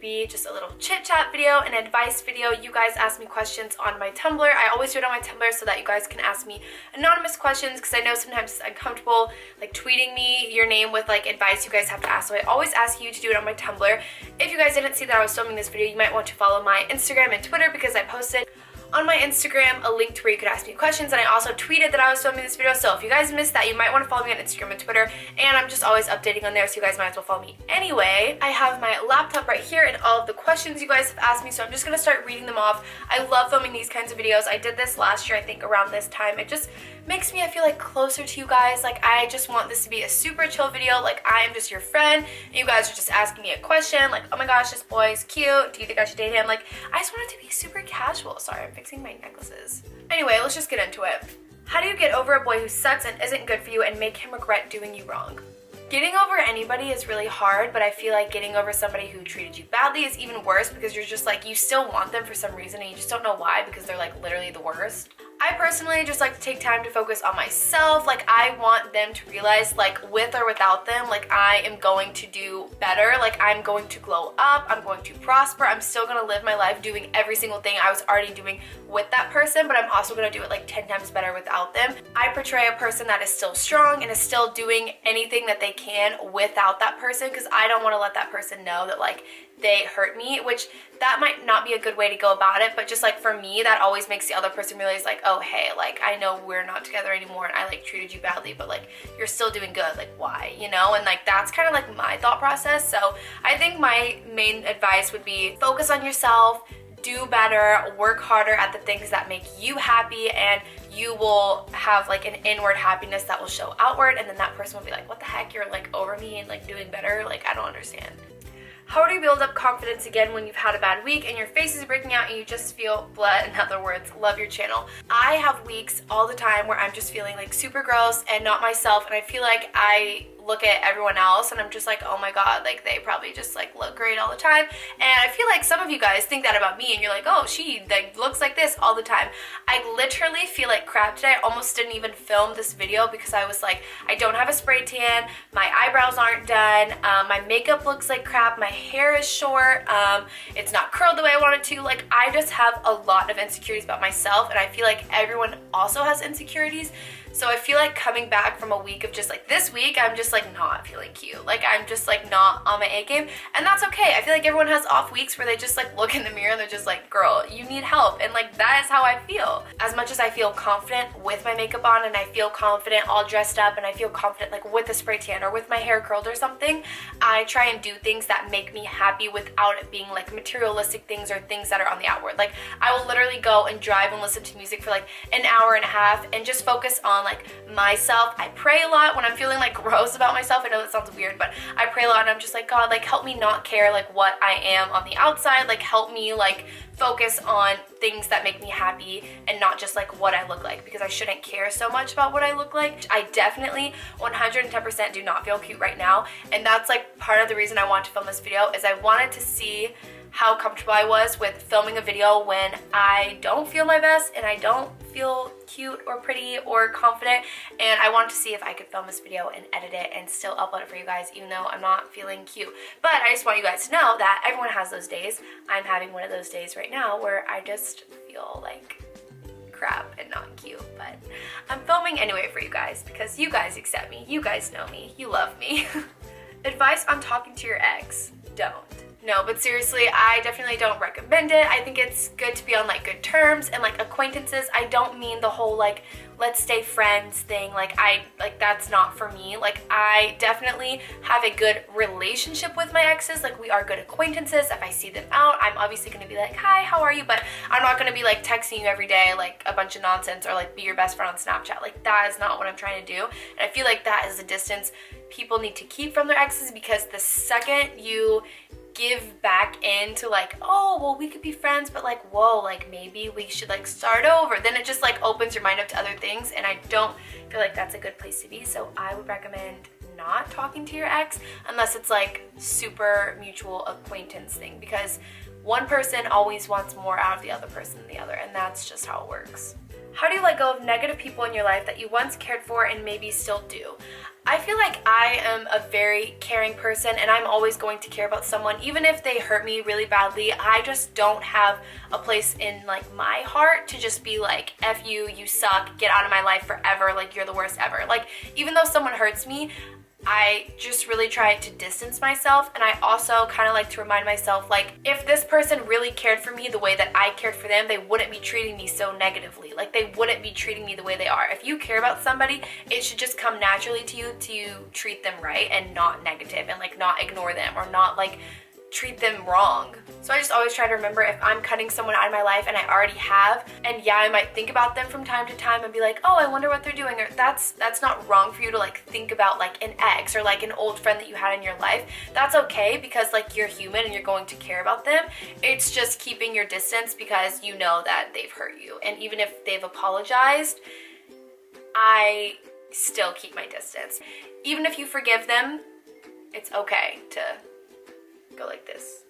be just a little chit chat video, an advice video. You guys ask me questions on my Tumblr. I always do it on my Tumblr so that you guys can ask me anonymous questions, because I know sometimes it's uncomfortable like tweeting me your name with like advice you guys have to ask. So I always ask you to do it on my Tumblr. If you guys didn't see that I was filming this video, you might want to follow my Instagram and Twitter, because I posted on my Instagram a link to where you could ask me questions, and I also tweeted that I was filming this video. So if you guys missed that, you might want to follow me on Instagram and Twitter, and I'm just always updating on there, so you guys might as well follow me anyway. I have my laptop right here and all of the questions you guys have asked me, so I'm just gonna start reading them off. I love filming these kinds of videos. I did this last year, I think around this time. It just makes me, I feel like, closer to you guys. Like, I just want this to be a super chill video. Like, I am just your friend, and you guys are just asking me a question, like, oh my gosh, this boy is cute, do you think I should date him? Like, I just want it to be super casual. Sorry, I'm fixing my necklaces. Anyway, let's just get into it. How do you get over a boy who sucks and isn't good for you and make him regret doing you wrong? Getting over anybody is really hard, but I feel like getting over somebody who treated you badly is even worse, because you're just like, you still want them for some reason and you just don't know why, because they're like literally the worst. I personally just like to take time to focus on myself. Like, I want them to realize, like, with or without them, like, I am going to do better. Like, I'm going to glow up, I'm going to prosper, I'm still gonna live my life doing every single thing I was already doing with that person, but I'm also gonna do it like 10 times better without them. I portray a person that is still strong and is still doing anything that they can without that person, because I don't want to let that person know that like they hurt me, which that might not be a good way to go about it, but just like for me, that always makes the other person realize like, oh hey, like I know we're not together anymore and I like treated you badly, but like you're still doing good, like why, you know? And like that's kind of like my thought process. So I think my main advice would be focus on yourself, do better, work harder at the things that make you happy, and you will have like an inward happiness that will show outward, and then that person will be like, what the heck, you're like over me and like doing better, like I don't understand. How do you build up confidence again when you've had a bad week and your face is breaking out and you just feel bleh? In other words, love your channel. I have weeks all the time where I'm just feeling like super gross and not myself, and I feel like I look at everyone else and I'm just like, oh my god, like they probably just like look great all the time. And I feel like some of you guys think that about me and you're like, oh, she like looks like this all the time. I literally feel like crap today. I almost didn't even film this video because I was like, I don't have a spray tan, my eyebrows aren't done, my makeup looks like crap, my hair is short, it's not curled the way I want it to. Like, I just have a lot of insecurities about myself, and I feel like everyone also has insecurities. So I feel like coming back from a week of just like this week, I'm just like not feeling cute. Like, I'm just like not on my A game, and that's okay. I feel like everyone has off weeks where they just like look in the mirror and they're just like, girl, you need help. And like, that is how I feel. As much as I feel confident with my makeup on and I feel confident all dressed up and I feel confident like with a spray tan or with my hair curled or something, I try and do things that make me happy without it being like materialistic things or things that are on the outward. Like, I will literally go and drive and listen to music for like an hour and a half and just focus on like myself. I pray a lot when I'm feeling like gross about myself. I know that sounds weird, but I pray a lot and I'm just like, God, like help me not care like what I am on the outside. Like, help me like focus on things that make me happy and not just like what I look like, because I shouldn't care so much about what I look like. I definitely 110% do not feel cute right now, and that's like part of the reason I wanted to film this video, is I wanted to see how comfortable I was with filming a video when I don't feel my best and I don't feel cute or pretty or confident, and I wanted to see if I could film this video and edit it and still upload it for you guys even though I'm not feeling cute. But I just want you guys to know that everyone has those days. I'm having one of those days right now where I just feel like crap and not cute, but I'm filming anyway for you guys because you guys accept me, you guys know me, you love me. Advice on talking to your ex: don't. No, but seriously, I definitely don't recommend it. I think it's good to be on like good terms and like acquaintances. I don't mean the whole like let's stay friends thing. Like, that's not for me. Like, I definitely have a good relationship with my exes. Like, we are good acquaintances. If I see them out, I'm obviously gonna be like, hi, how are you? But I'm not gonna be like texting you every day like a bunch of nonsense or like be your best friend on Snapchat. Like, that is not what I'm trying to do. And I feel like that is a distance people need to keep from their exes, because the second you give back into like, oh, well, we could be friends, but like, whoa, like maybe we should like start over, then it just like opens your mind up to other things, and I don't feel like that's a good place to be. So I would recommend not talking to your ex unless it's like super mutual acquaintance thing, because one person always wants more out of the other person than the other, and that's just how it works. How do you let go of negative people in your life that you once cared for and maybe still do? I feel like I am a very caring person, and I'm always going to care about someone even if they hurt me really badly. I just don't have a place in like my heart to just be like, F you, you suck, get out of my life forever, like you're the worst ever. Like, even though someone hurts me, I just really try to distance myself, and I also kind of like to remind myself, like, if this person really cared for me the way that I cared for them, they wouldn't be treating me so negatively. Like, they wouldn't be treating me the way they are. If you care about somebody, it should just come naturally to you to treat them right and not negative, and like not ignore them or not like treat them wrong. So I just always try to remember, if I'm cutting someone out of my life and I already have, and yeah, I might think about them from time to time and be like, oh, I wonder what they're doing, or that's not wrong for you to like think about like an ex or like an old friend that you had in your life. That's okay, because like you're human and you're going to care about them. It's just keeping your distance because you know that they've hurt you, and even if they've apologized, I still keep my distance. Even if you forgive them, it's okay to go like this.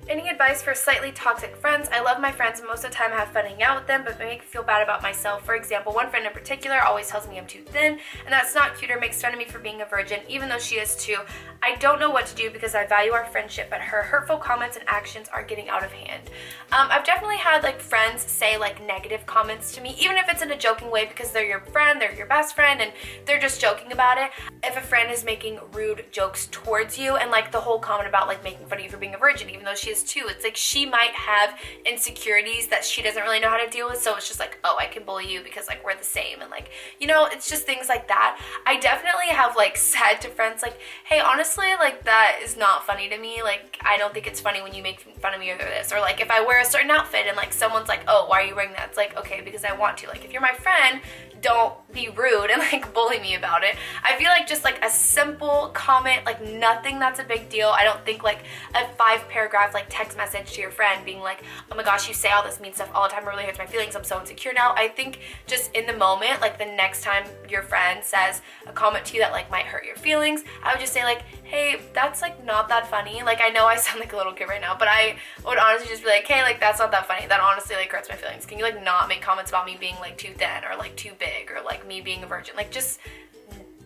Any advice for slightly toxic friends? I love my friends and most of the time I have fun hanging out with them, but they make me feel bad about myself. For example, one friend in particular always tells me I'm too thin, and that's not cute, or makes fun of me for being a virgin, even though she is too. I don't know what to do because I value our friendship, but her hurtful comments and actions are getting out of hand. I've definitely had like friends say like negative comments to me, even if it's in a joking way, because they're your friend, they're your best friend, and they're just joking about it. If a friend is making rude jokes towards you, and like the whole comment about like making fun of you for being a virgin, even though she is too, it's like she might have insecurities that she doesn't really know how to deal with, so it's just like, oh, I can bully you because like we're the same, and like, you know, it's just things like that. I definitely have like said to friends like, hey, honestly, like that is not funny to me, like I don't think it's funny when you make fun of me or this, or like if I wear a certain outfit and like someone's like, oh, why are you wearing that? It's like, okay, because I want to. Like, if you're my friend, don't be rude and like bully me about it. I feel like just like a simple comment, like nothing that's a big deal. I don't think like a 5-paragraph like text message to your friend being like, oh my gosh, you say all this mean stuff all the time, it really hurts my feelings, I'm so insecure now. I think just in the moment, like the next time your friend says a comment to you that like might hurt your feelings, I would just say like, hey, that's like not that funny. Like, I know I sound like a little kid right now, but I would honestly just be like, hey, like that's not that funny. That honestly like hurts my feelings. Can you like not make comments about me being like too thin or like too big or like me being a virgin? Like, just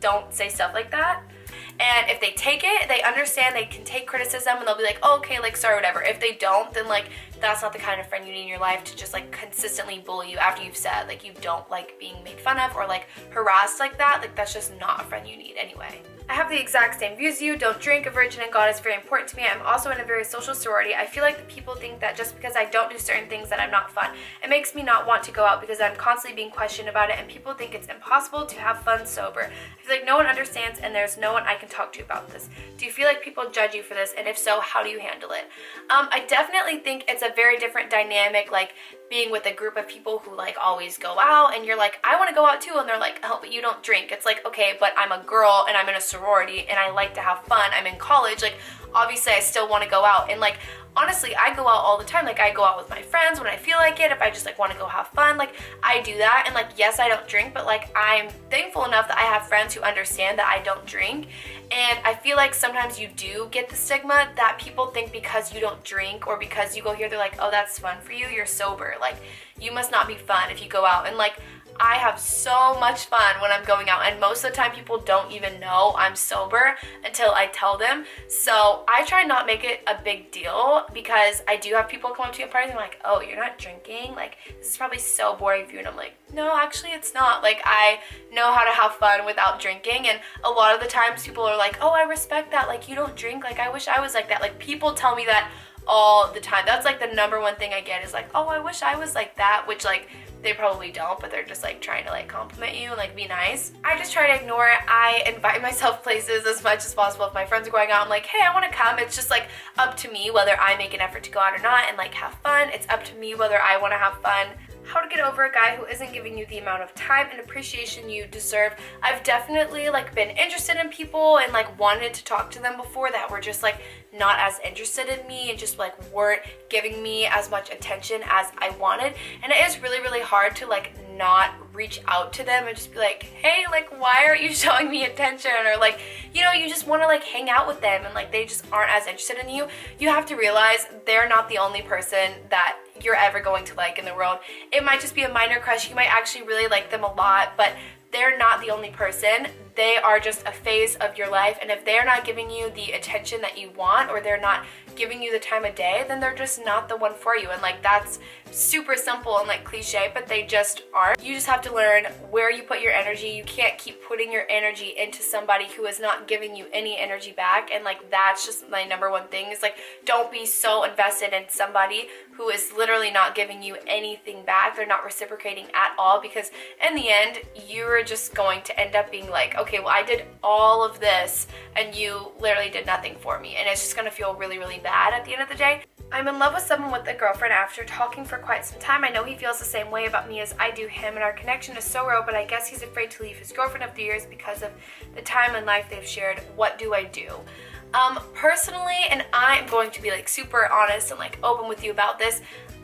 don't say stuff like that. And if they take it, they understand, they can take criticism, and they'll be like, oh, okay, like sorry, whatever. If they don't, then like that's not the kind of friend you need in your life to just like consistently bully you after you've said like you don't like being made fun of or like harassed like that. Like, that's just not a friend you need anyway. I have the exact same views as you. Don't drink. A virgin and God is very important to me. I'm also in a very social sorority. I feel like the people think that just because I don't do certain things that I'm not fun. It makes me not want to go out because I'm constantly being questioned about it, and people think it's impossible to have fun sober. I feel like no one understands, and there's no one I can talk to about this. Do you feel like people judge you for this? And if so, how do you handle it? I definitely think it's a very different dynamic, like being with a group of people who like always go out, and you're like, I want to go out too, and they're like, oh, but you don't drink. It's like, okay, but I'm a girl and I'm in a sorority and I like to have fun. I'm in college, like obviously I still want to go out, and like honestly, I go out all the time. Like, I go out with my friends when I feel like it. If I just like want to go have fun, like I do that. And like, yes, I don't drink, but like I'm thankful enough that I have friends who understand that I don't drink. And I feel like sometimes you do get the stigma that people think because you don't drink or because you go here, they're like, oh, that's fun for you, you're sober, like you must not be fun if you go out. And like, I have so much fun when I'm going out, and most of the time people don't even know I'm sober until I tell them. So I try not make it a big deal, because I do have people come up to me at parties and like, oh, you're not drinking? Like, this is probably so boring for you. And I'm like, no, actually it's not. Like, I know how to have fun without drinking. And a lot of the times people are like, oh, I respect that. Like, you don't drink. Like, I wish I was like that. Like, people tell me that all the time. That's like the number one thing I get is like, oh, I wish I was like that, which like they probably don't, but they're just like trying to like compliment you and like be nice. I just try to ignore it. I invite myself places as much as possible. If my friends are going out, I'm like, hey, I want to come. It's just like up to me whether I make an effort to go out or not and like have fun. It's up to me whether I want to have fun. How to get over a guy who isn't giving you the amount of time and appreciation you deserve. I've definitely like been interested in people and like wanted to talk to them before that were just like not as interested in me and just like weren't giving me as much attention as I wanted. And it is really, really hard to like not reach out to them and just be like, hey, like, why aren't you showing me attention? Or like, you know, you just want to like hang out with them and like they just aren't as interested in you. You have to realize they're not the only person that you're ever going to like in the world. It might just be a minor crush. You might actually really like them a lot, but they're not the only person. They are just a phase of your life, and if they're not giving you the attention that you want, or they're not giving you the time of day, then they're just not the one for you. And like, that's super simple and like cliche, but they just aren't. You just have to learn where you put your energy. You can't keep putting your energy into somebody who is not giving you any energy back. And like, that's just my number one thing, is like, don't be so invested in somebody who is literally not giving you anything back. They're not reciprocating at all, because in the end, you're just going to end up being like, okay, well, I did all of this and you literally did nothing for me. And it's just gonna feel really, really bad at the end of the day. I'm in love with someone with a girlfriend after talking for quite some time. I know he feels the same way about me as I do him, and our connection is so real, but I guess he's afraid to leave his girlfriend of the years because of the time in life they've shared. What do I do? Personally, and I'm going to be like super honest and like open with you about this,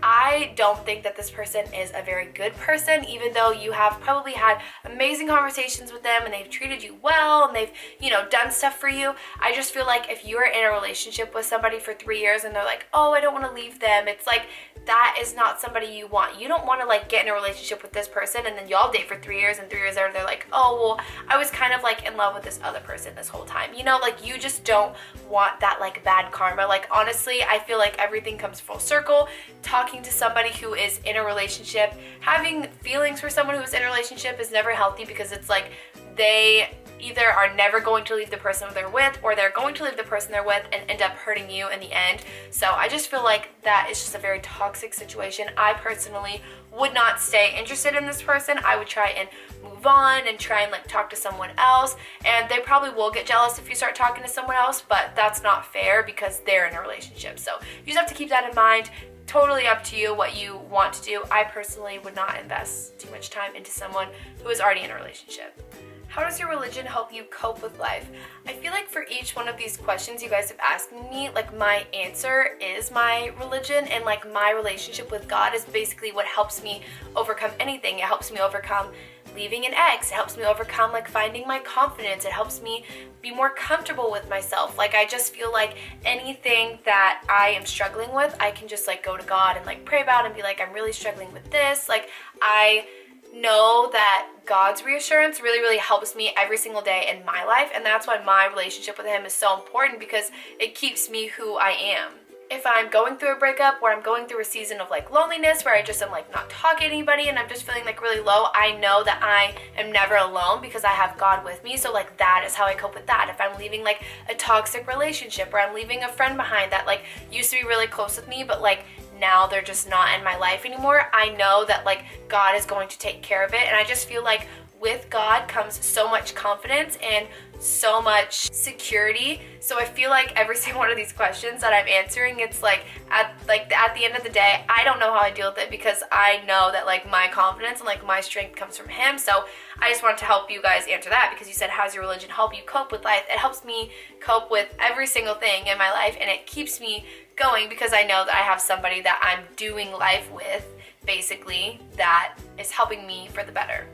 I don't think that this person is a very good person, even though you have probably had amazing conversations with them and they've treated you well and they've, you know, done stuff for you. I just feel like if you're in a relationship with somebody for 3 years and they're like, oh, I don't want to leave them, it's like, that is not somebody you want. You don't want to like get in a relationship with this person and then y'all date for 3 years, and 3 years later they're like, oh, well, I was kind of like in love with this other person this whole time. You know, like, you just don't want that like bad karma. Like, honestly, I feel like everything comes full circle. Talking to somebody who is in a relationship, having feelings for someone who is in a relationship is never healthy, because it's like they either are never going to leave the person they're with, or they're going to leave the person they're with and end up hurting you in the end. So I just feel like that is just a very toxic situation. I personally would not stay interested in this person. I would try and move on and try and like talk to someone else, and they probably will get jealous if you start talking to someone else, but that's not fair because they're in a relationship. So you just have to keep that in mind. Totally up to you what you want to do. I personally would not invest too much time into someone who is already in a relationship. How does your religion help you cope with life? I feel like for each one of these questions you guys have asked me, like, my answer is my religion, and like my relationship with God is basically what helps me overcome anything. It helps me overcome leaving an ex. It helps me overcome like finding my confidence. It helps me be more comfortable with myself. Like, I just feel like anything that I am struggling with, I can just like go to God and like pray about and be like, I'm really struggling with this. Like, I know that God's reassurance really, really helps me every single day in my life, and that's why my relationship with him is so important, because it keeps me who I am. If I'm going through a breakup, or I'm going through a season of like loneliness where I just am like not talking to anybody and I'm just feeling like really low, I know that I am never alone because I have God with me. So like, that is how I cope with that. If I'm leaving like a toxic relationship, or I'm leaving a friend behind that like used to be really close with me, but like now they're just not in my life anymore, I know that like God is going to take care of it. And I just feel like with God comes so much confidence and so much security. So I feel like every single one of these questions that I'm answering, it's like at the end of the day, I don't know how I deal with it, because I know that like my confidence and like my strength comes from him. So I just wanted to help you guys answer that, because you said, how's your religion help you cope with life? It helps me cope with every single thing in my life, and it keeps me going because I know that I have somebody that I'm doing life with, basically, that is helping me for the better.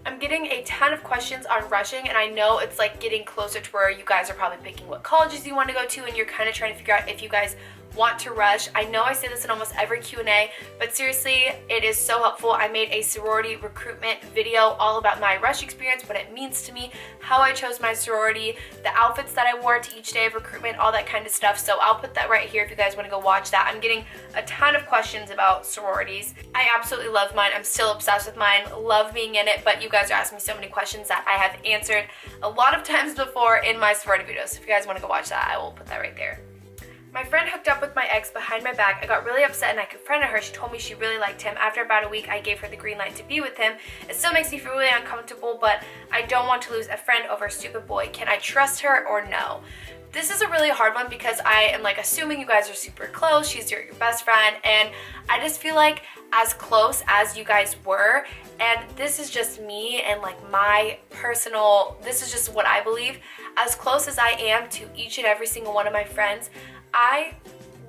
I'm getting a ton of questions on rushing, and I know it's like getting closer to where you guys are probably picking what colleges you want to go to, and you're kind of trying to figure out if you guys want to rush. I know I say this in almost every Q&A, but seriously, it is so helpful. I made a sorority recruitment video all about my rush experience, what it means to me, how I chose my sorority, the outfits that I wore to each day of recruitment, all that kind of stuff. So I'll put that right here if you guys want to go watch that. I'm getting a ton of questions about sororities. I absolutely love mine. I'm still obsessed with mine, love being in it, but you guys are asking me so many questions that I have answered a lot of times before in my sorority videos. So if you guys want to go watch that, I will put that right there. My friend hooked up with my ex behind my back. I got really upset and I confronted her. She told me she really liked him. After about a week, I gave her the green light to be with him. It still makes me feel really uncomfortable, but I don't want to lose a friend over a stupid boy. Can I trust her or no? This is a really hard one because I am like assuming you guys are super close. She's your best friend, and I just feel like as close as you guys were, and this is just me and like my personal, this is just what I believe, as close as I am to each and every single one of my friends, I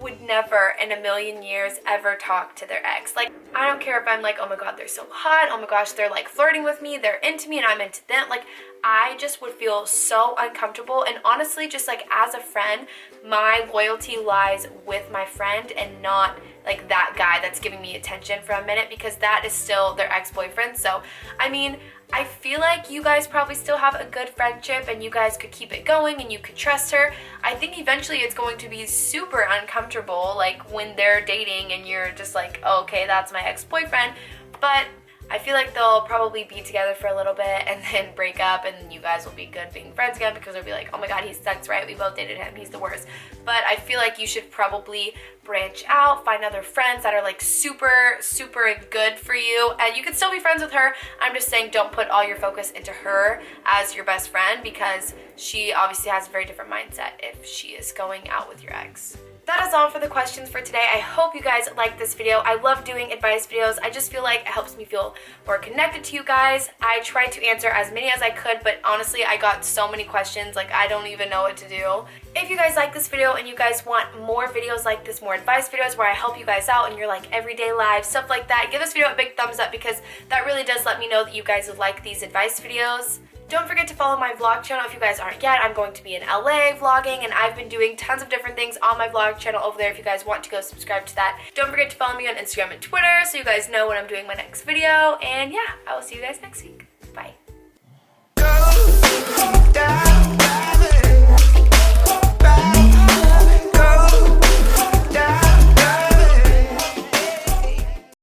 would never in a million years ever talk to their ex. Like, I don't care if I'm like, oh my god, they're so hot, oh my gosh, they're like flirting with me, they're into me and I'm into them. Like, I just would feel so uncomfortable. And honestly, just like as a friend, my loyalty lies with my friend and not like that guy that's giving me attention for a minute, because that is still their ex-boyfriend. So I mean, I feel like you guys probably still have a good friendship and you guys could keep it going and you could trust her. I think eventually it's going to be super uncomfortable, like when they're dating and you're just like, oh, okay, that's my ex-boyfriend. But I feel like they'll probably be together for a little bit and then break up, and you guys will be good being friends again, because they'll be like, oh my god, he sucks, right? We both dated him, he's the worst. But I feel like you should probably branch out, find other friends that are like super, super good for you, and you can still be friends with her. I'm just saying, don't put all your focus into her as your best friend, because she obviously has a very different mindset if she is going out with your ex. That is all for the questions for today. I hope you guys liked this video. I love doing advice videos. I just feel like it helps me feel more connected to you guys. I tried to answer as many as I could, but honestly, I got so many questions, like I don't even know what to do. If you guys like this video and you guys want more videos like this, more advice videos where I help you guys out in your like everyday lives, stuff like that, give this video a big thumbs up, because that really does let me know that you guys would like these advice videos. Don't forget to follow my vlog channel if you guys aren't yet. I'm going to be in LA vlogging, and I've been doing tons of different things on my vlog channel over there if you guys want to go subscribe to that. Don't forget to follow me on Instagram and Twitter so you guys know when I'm doing my next video. And yeah, I will see you guys next week. Bye.